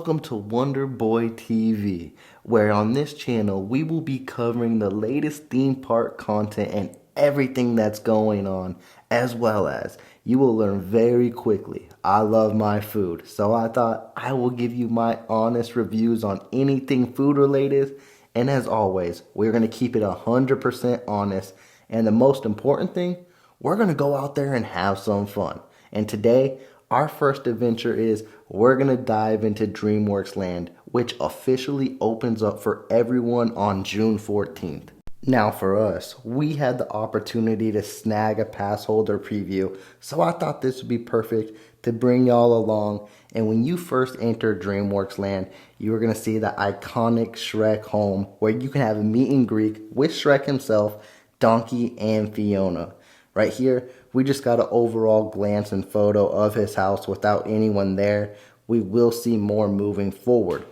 welcome to Wonder Boy TV, where on this channel we will be covering the latest theme park content and everything that's going on, as well as you will learn very quickly I love my food, so I thought I will give you my honest reviews on anything food related, and as always, we're going to keep it 100% honest, and the most important thing, we're going to go out there and have some fun. And today, our first adventure is we're going to dive into DreamWorks Land, which officially opens up for everyone on June 14th. Now for us, we had the opportunity to snag a pass holder preview, so I thought this would be perfect to bring y'all along. And when you first enter DreamWorks Land, you are going to see the iconic Shrek home, where you can have a meet and greet with Shrek himself, Donkey, and Fiona. Right here, we just got an overall glance and photo of his house without anyone there. We will see more moving forward.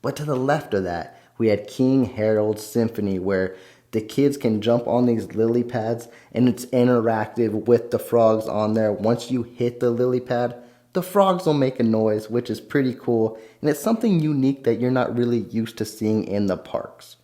But to the left of that, we had King Harold's Symphony, where the kids can jump on these lily pads and it's interactive with the frogs on there. Once you hit the lily pad, the frogs will make a noise, which is pretty cool. And it's something unique that you're not really used to seeing in the parks.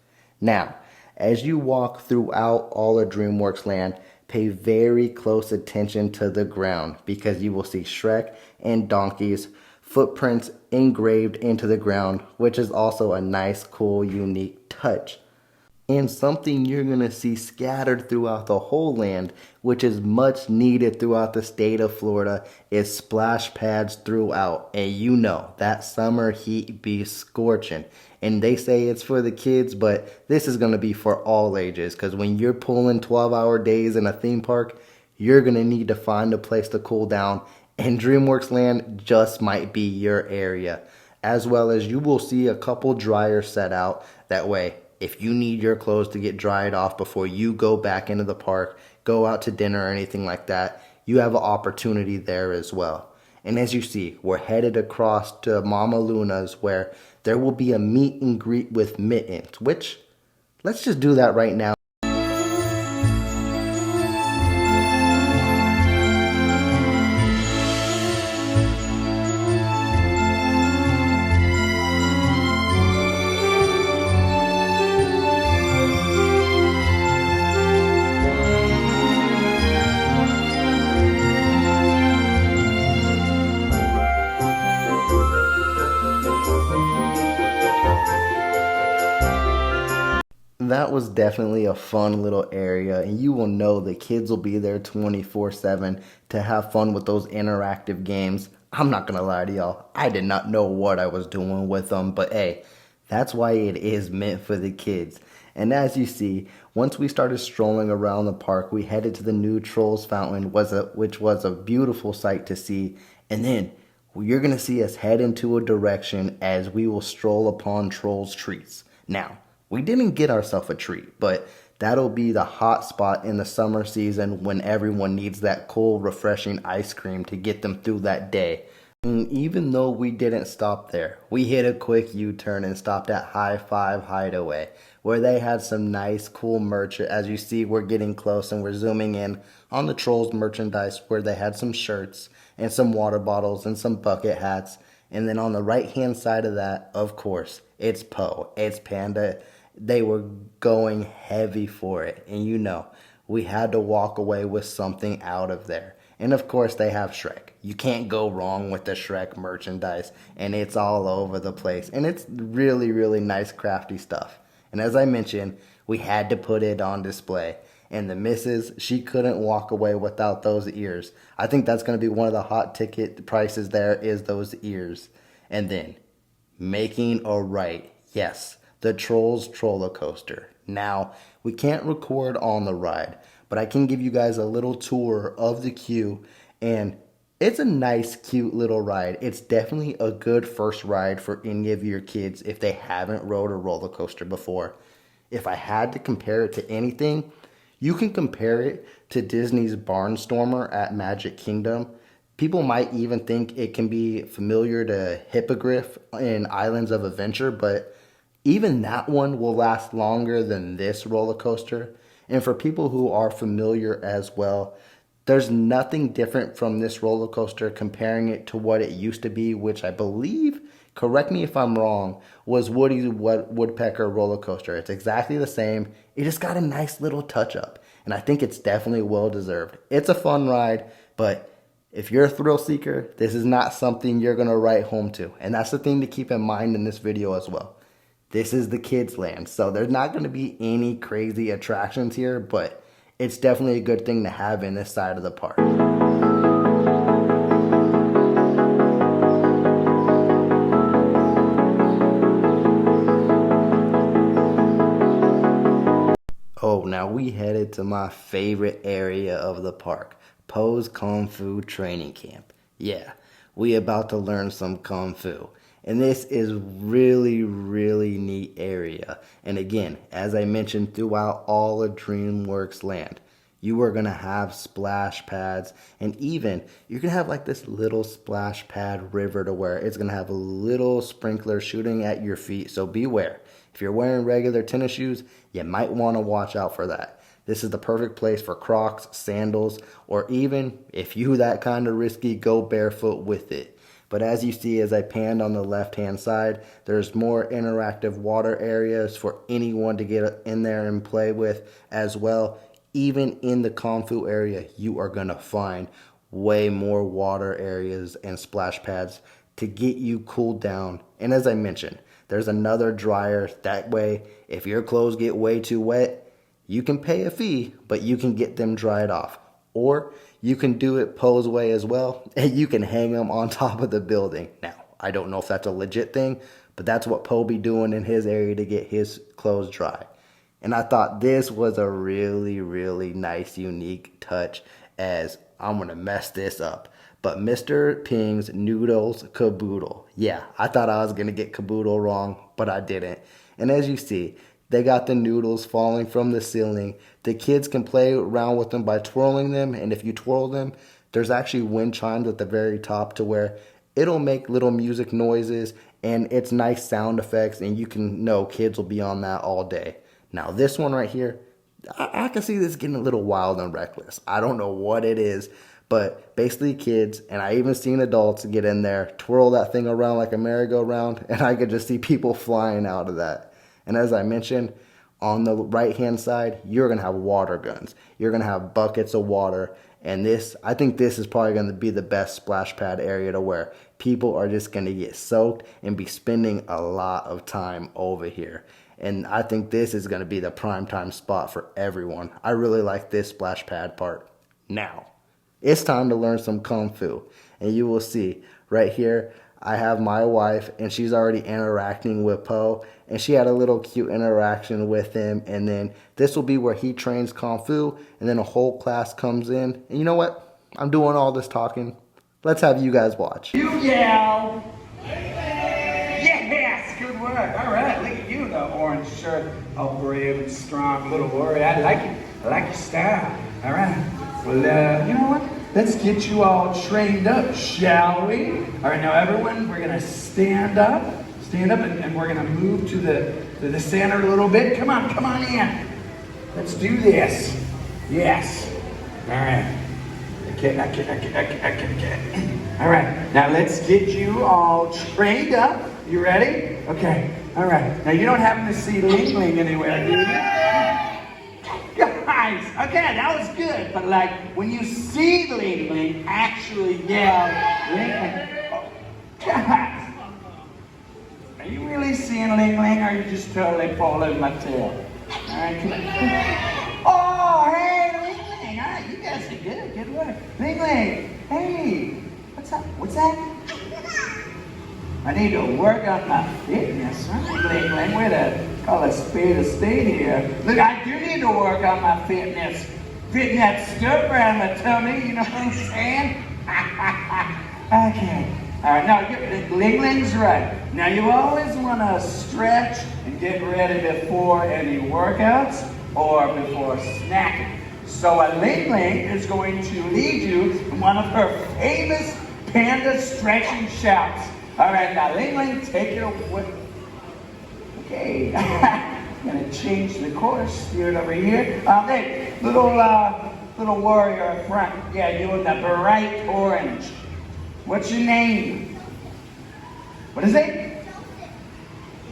Now, as you walk throughout all of DreamWorks Land, pay very close attention to the ground, because you will see Shrek and Donkey's footprints engraved into the ground, which is also a nice, cool, unique touch. And something you're going to see scattered throughout the whole land, which is much needed throughout the state of Florida, is splash pads throughout. And you know, that summer heat be scorching. And they say it's for the kids, but this is going to be for all ages. Because when you're pulling 12-hour days in a theme park, you're going to need to find a place to cool down. And DreamWorks Land just might be your area. As well as you will see a couple dryers set out. That way, if you need your clothes to get dried off before you go back into the park, go out to dinner or anything like that, you have an opportunity there as well. And as you see, we're headed across to Mama Luna's, where there will be a meet and greet with Mittens, which, let's just do that right now. That was definitely a fun little area, and you will know the kids will be there 24/7 to have fun with those interactive games. I'm not gonna lie to y'all, I did not know what I was doing with them, but hey, that's why it is meant for the kids. And as you see, once we started strolling around the park, we headed to the new Trolls Fountain, which was a beautiful sight to see. And then you're gonna see us head into a direction as we will stroll upon Trolls Treats. Now, we didn't get ourselves a treat, but that'll be the hot spot in the summer season when everyone needs that cool, refreshing ice cream to get them through that day. And even though we didn't stop there, we hit a quick U-turn and stopped at High Five Hideaway, where they had some nice, cool merch. As you see, we're getting close and we're zooming in on the Trolls merchandise, where they had some shirts and some water bottles and some bucket hats. And then on the right-hand side of that, of course, it's Poe, it's Panda. They were going heavy for it, and you know, we had to walk away with something out of there. And of course, they have Shrek. You can't go wrong with the Shrek merchandise, and it's all over the place. And it's really, really nice, crafty stuff. And as I mentioned, we had to put it on display. And the missus, she couldn't walk away without those ears. I think that's going to be one of the hot ticket prices there, is those ears. And then, making a right, yes, the Trolls Troller Coaster. Now, we can't record on the ride, but I can give you guys a little tour of the queue, and it's a nice, cute little ride. It's definitely a good first ride for any of your kids if they haven't rode a roller coaster before. If I had to compare it to anything, you can compare it to Disney's Barnstormer at Magic Kingdom. People might even think it can be familiar to Hippogriff in Islands of Adventure, but even that one will last longer than this roller coaster. And for people who are familiar as well, there's nothing different from this roller coaster comparing it to what it used to be, which I believe, correct me if I'm wrong, was Woody's Woodpecker roller coaster. It's exactly the same. It just got a nice little touch up, and I think it's definitely well deserved. It's a fun ride, but if you're a thrill seeker, this is not something you're gonna write home to. And that's the thing to keep in mind in this video as well. This is the kids' land, so there's not gonna be any crazy attractions here, but it's definitely a good thing to have in this side of the park. Oh, now we headed to my favorite area of the park, Po's Kung Fu Training Camp. Yeah, we about to learn some Kung Fu. And this is really, really neat area. And again, as I mentioned throughout all of DreamWorks Land, you are going to have splash pads, and even you're going to have like this little splash pad river to where it's going to have a little sprinkler shooting at your feet. So beware. If you're wearing regular tennis shoes, you might want to watch out for that. This is the perfect place for Crocs, sandals, or even if you that kind of risky, go barefoot with it. But as you see, as I panned on the left-hand side, there's more interactive water areas for anyone to get in there and play with as well. Even in the Kung Fu area, you are going to find way more water areas and splash pads to get you cooled down. And as I mentioned, there's another dryer. That way, if your clothes get way too wet, you can pay a fee, but you can get them dried off. Or you can do it Po's way as well, and you can hang them on top of the building. Now, I don't know if that's a legit thing, but that's what Po be doing in his area to get his clothes dry. And I thought this was a really, really nice, unique touch, as I'm going to mess this up. But Mr. Ping's Noodles Caboodle. Yeah, I thought I was going to get caboodle wrong, but I didn't. And as you see, they got the noodles falling from the ceiling. The kids can play around with them by twirling them, and if you twirl them, there's actually wind chimes at the very top to where it'll make little music noises, and it's nice sound effects, and you can know kids will be on that all day. Now this one right here, I can see this getting a little wild and reckless. I don't know what it is, but basically kids, and I even seen adults get in there, twirl that thing around like a merry-go-round, and I could just see people flying out of that. And as I mentioned, on the right-hand side, you're going to have water guns. You're going to have buckets of water. And this, I think this is probably going to be the best splash pad area to where people are just going to get soaked and be spending a lot of time over here. And I think this is going to be the prime time spot for everyone. I really like this splash pad part. Now, it's time to learn some Kung Fu. And you will see right here, I have my wife, and she's already interacting with Po, and she had a little cute interaction with him. And then this will be where he trains Kung Fu, and then a whole class comes in. And you know what? I'm doing all this talking. Let's have you guys watch. You yell. Yes, good work. All right, look at you, the orange shirt, all brave and strong, little warrior. I like it. I like your style. All right. Well, you know what? Let's get you all trained up, shall we? All right, now everyone, we're gonna stand up, and we're gonna move to the center a little bit. Come on in. Let's do this. Yes. All right. Okay. All right, now let's get you all trained up. You ready? Okay. All right. Now you don't happen to see Ling Ling anywhere, do you? Guys, okay, that was good. But like, when you see Ling Ling, actually yell, Ling Ling. Oh, guys, are you really seeing Ling Ling, or are you just totally pulling my tail? All right, come on. Oh, hey, Ling Ling. All right, you guys are good. Good work. Ling Ling, hey, what's up? What's that? I need to work on my fitness. Ling Ling, way to call a spade here. Look, I do need to work on my fitness. Fitting that stuff around my tummy, you know what I'm saying? Okay. All right, now Ling Ling's right. Now you always want to stretch and get ready before any workouts or before snacking. So Ling Ling is going to lead you in one of her famous panda stretching shouts. All right, now Ling Ling, take it away. Okay, I'm gonna change the course, steer it over here. Hey, little warrior up front. Yeah, you in the bright orange. What's your name? What is it?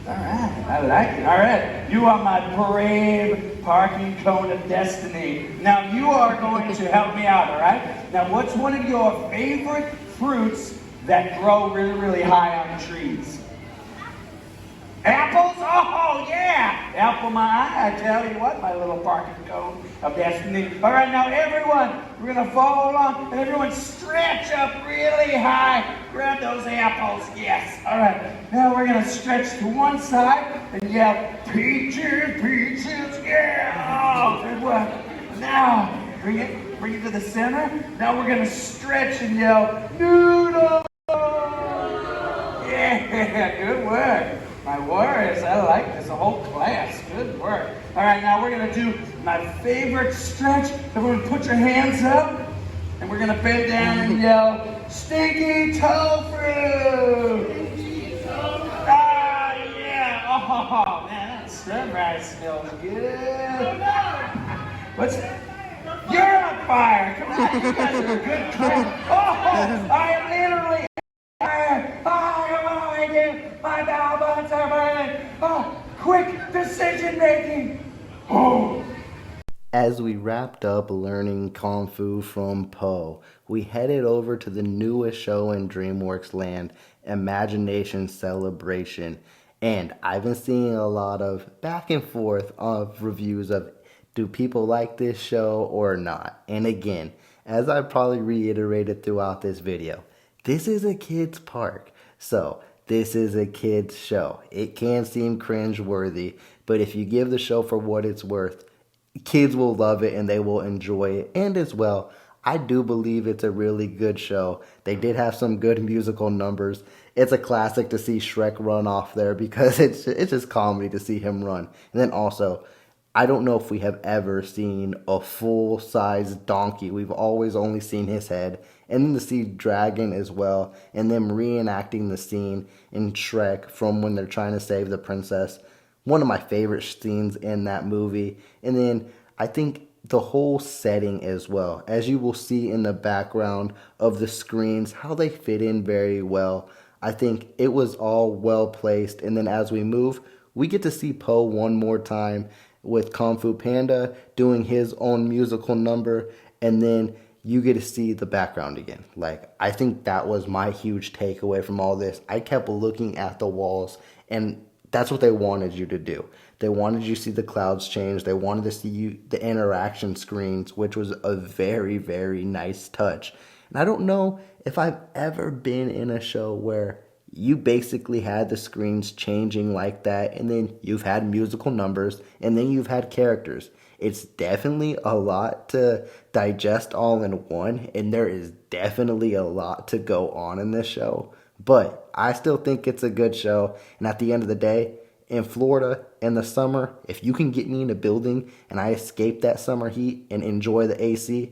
All right, I like it. All right, you are my brave parking cone of destiny. Now you are going to help me out, all right? Now what's one of your favorite fruits that grow really, really high on trees? Apples? Oh, yeah! Apple my eye, I tell you what, my little parking cone of destiny. All right, now everyone, we're going to follow along, and everyone stretch up really high. Grab those apples, yes. All right, now we're going to stretch to one side and yell, peaches, peaches, yeah! Oh, good work. Now, bring it to the center. Now we're going to stretch and yell, noodle! Yeah, good work. My warriors, I like this, a whole class. Good work. All right, now we're gonna do my favorite stretch. Everyone put your hands up, and we're gonna bend down and yell, stinky tofu! Ah, yeah, oh man, that sunrise smells good. What's that? You're on fire, come on, you guys are a good crew. Oh, I am literally my bowel buttons are burning. Oh, quick decision making. Oh. As we wrapped up learning Kung Fu from Po, we headed over to the newest show in DreamWorks Land, Imagination Celebration. And I've been seeing a lot of back and forth of reviews of do people like this show or not. And again, as I probably reiterated throughout this video, this is a kid's park. So this is a kid's show. It can seem cringe-worthy, but if you give the show for what it's worth, kids will love it and they will enjoy it. And as well, I do believe it's a really good show. They did have some good musical numbers. It's a classic to see Shrek run off there because it's just comedy to see him run. And then also, I don't know if we have ever seen a full-size donkey. We've always only seen his head. And then to see Dragon as well, and them reenacting the scene in Shrek from when they're trying to save the princess. One of my favorite scenes in that movie. And then I think the whole setting as well, as you will see in the background of the screens, how they fit in very well. I think it was all well placed. And then as we move, we get to see Po one more time with Kung Fu Panda doing his own musical number, and then you get to see the background again. Like, I think that was my huge takeaway from all this. I kept looking at the walls, and that's what they wanted you to do. They wanted you to see the clouds change. They wanted to see the interaction screens, which was a very, very nice touch. And I don't know if I've ever been in a show where you basically had the screens changing like that, and then you've had musical numbers, and then you've had characters. It's definitely a lot to digest all in one, and there is definitely a lot to go on in this show. But I still think it's a good show, and at the end of the day, in Florida in the summer, if you can get me in a building and I escape that summer heat and enjoy the AC,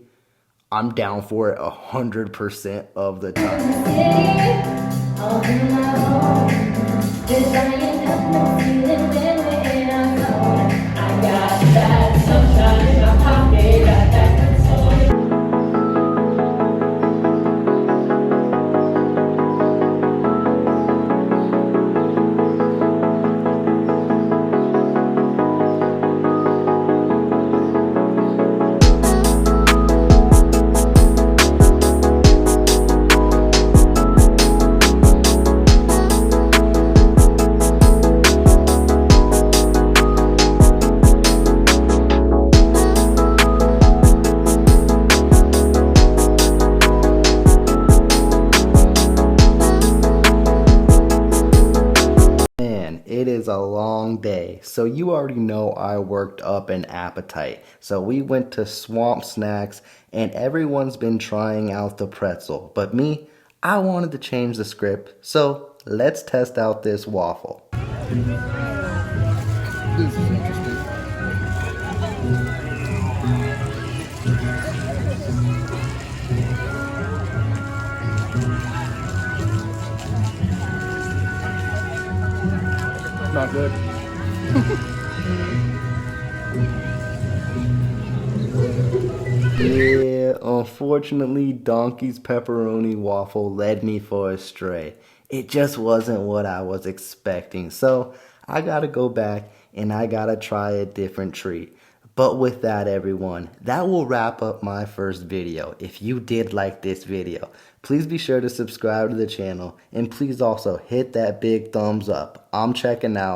I'm down for it 100% of the time. It is a long day, so you already know I worked up an appetite. So we went to Swamp Snacks, and everyone's been trying out the pretzel. But me, I wanted to change the script, so let's test out this waffle. Not good. Yeah, unfortunately, Donkey's pepperoni waffle led me for a stray. It just wasn't what I was expecting, so I gotta go back and I gotta try a different treat. But with that, everyone, that will wrap up my first video. If you did like this video, please be sure to subscribe to the channel and please also hit that big thumbs up. I'm checking out.